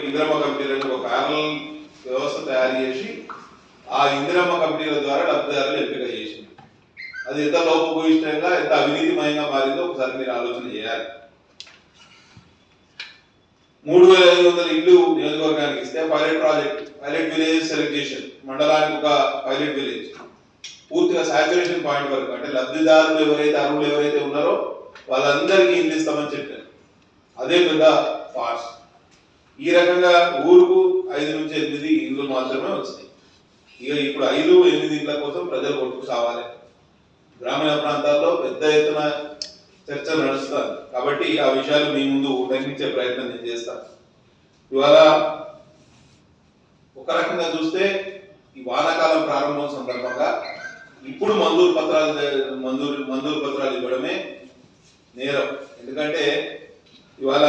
ఇందిరమ్మ కమిటీలను ఒక ప్యారల్ వ్యవస్థ తయారు చేసి ఆ ఇందిరమ్మ కమిటీల ద్వారా లబ్ధిదారులు ఎంపిక చేసింది. అది ఎంత లోపభూయిష్టంగా ఎంత అవినీతిమయంగా మారిందో ఒకసారి మీరు ఆలోచన చేయాలి. 3500 ఇల్లు నియోజకవర్గానికి ఇస్తే pilot project, pilot village select చేశారు. మండలానికి ఒక పైలట్ విలేజ్ పూర్తిగా సాచురేషన్ పాయింట్ వరకు, అంటే లబ్ధిదారులు ఎవరైతే అర్హులు ఎవరైతే ఉన్నారో వాళ్ళందరికీ ఇల్లు ఇస్తామని చెప్పారు. అదే పెద్ద ఫార్స్. ఈ రకంగా ఊరుకు 5 నుంచి 8 ఇళ్ళు మాత్రమే వచ్చినాయి. ఇక ఇప్పుడు 5-8 ఇళ్ళ కోసం ప్రజలు కొట్టుకు సావాలి. గ్రామీణ ప్రాంతాల్లో పెద్ద ఎత్తున చర్చలు నడుస్తారు. కాబట్టి ఆ విషయాలు మీ ముందు తగ్గించే ప్రయత్నం నేను చేస్తాను. ఇవాళ ఒక రకంగా చూస్తే ఈ వానాకాలం ప్రారంభం సందర్భంగా ఇప్పుడు మంజూరు పత్రాలు ఇవ్వడమే నేరం. ఎందుకంటే ఇవాళ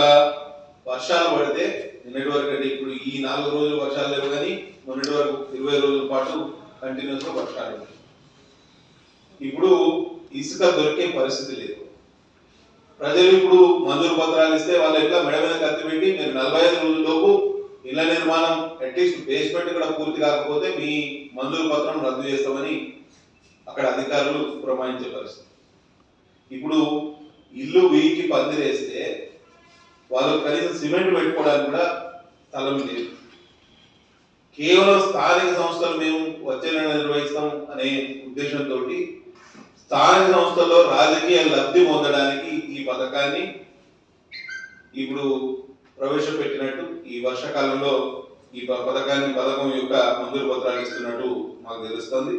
వర్షాలు పడితే నిన్నటి వరకు, అంటే ఇప్పుడు ఈ 4 రోజులు వర్షాలు లేవు, కానీ మొన్నటి వరకు 20 రోజుల పాటు కంటిన్యూస్ గా వర్షాలు. ఇప్పుడు ఇసుక దొరికే పరిస్థితి లేదు. ప్రజలు ఇప్పుడు మంజూరు పత్రాలు ఇస్తే వాళ్ళు ఎట్లా మెడ మీద కత్తి పెట్టి మీరు 45 రోజుల్లోపు ఇళ్ల నిర్మాణం అట్లీస్ట్ బేస్మెంట్ కూడా పూర్తి కాకపోతే మీ మంజూరు పత్రం రద్దు చేస్తామని అక్కడ అధికారులు పురమాయించే పరిస్థితి. ఇప్పుడు ఇల్లు వీకి పందిరేస్తే వాళ్ళు కనీసం సిమెంట్ పెట్టుకోవడానికి కూడా స్థలం లేదు. కేవలం స్థానిక సంస్థలు మేము వచ్చే నెల నిర్వహిస్తాం అనే ఉద్దేశంతో స్థానిక సంస్థల్లో రాజకీయ లబ్ధి పొందడానికి ఈ పథకాన్ని ఇప్పుడు ప్రవేశపెట్టినట్టు, ఈ వర్షాకాలంలో ఈ పథకం యొక్క మంజూరు పత్రాలు ఇస్తున్నట్టు మాకు తెలుస్తుంది.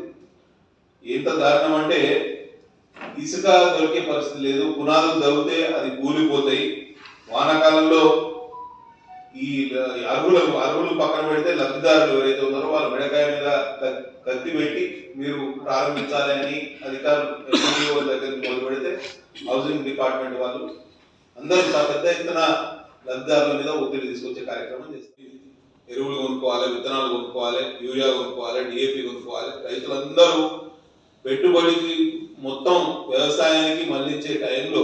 ఎంత దారుణం అంటే ఇసుక దొరికే పరిస్థితి లేదు. పునాదులు దొరికితే అది కూలిపోతాయి. వానాకాలంలో ఈ అర్హులు పక్కన పెడితే లబ్ధిదారులు ఎవరైతే ఉన్నారో వాళ్ళ మెడకాయ మీద కత్తి పెట్టి మీరు ప్రారంభించాలి అని అధికారులు దగ్గర మొదలు పెడితే హౌసింగ్ డిపార్ట్మెంట్ వాళ్ళు అందరూ పెద్ద ఎత్తున లబ్ధిదారుల మీద ఒత్తిడి తీసుకొచ్చే కార్యక్రమం చేస్తుంది. ఎరువులు కొనుక్కోవాలి, విత్తనాలు కొనుక్కోవాలి, యూరియా కొనుక్కోవాలి, డిఏపి కొనుక్కోవాలి. రైతులందరూ పెట్టుబడికి మొత్తం వ్యవసాయానికి మళ్లించే టైంలో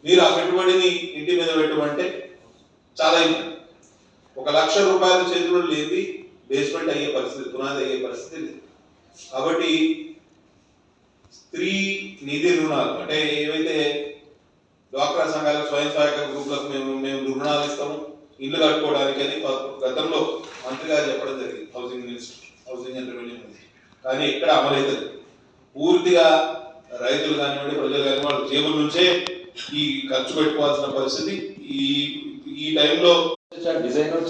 మీరు ఆ పెట్టుబడిని ఇంటి మీద పెట్టమంటే చాలా ఇబ్బంది. 1 లక్ష రూపాయల చేతులు లేని బేస్మెంట్ అయ్యే పరిస్థితి, పునాది అయ్యే పరిస్థితి లేదు. కాబట్టి స్త్రీ నిధి రుణాలు, అంటే ఏవైతే డ్వాక్రా సంఘాలకు, స్వయం సహాయక గ్రూపులకు మేము రుణాలు ఇస్తాము ఇల్లు కట్టుకోవడానికి అని గతంలో మంత్రి గారు చెప్పడం జరిగింది, housing minister, housing and revenue minister. కానీ ఎక్కడ అమలవుతుంది? పూర్తిగా రైతులు కానివ్వండి, ప్రజలు కానివ్వండి, వాళ్ళ జేబుల నుంచే ఈ ఖర్చు పెట్టుకోవాల్సిన పరిస్థితి. ఈ టైంలో డిజైనర్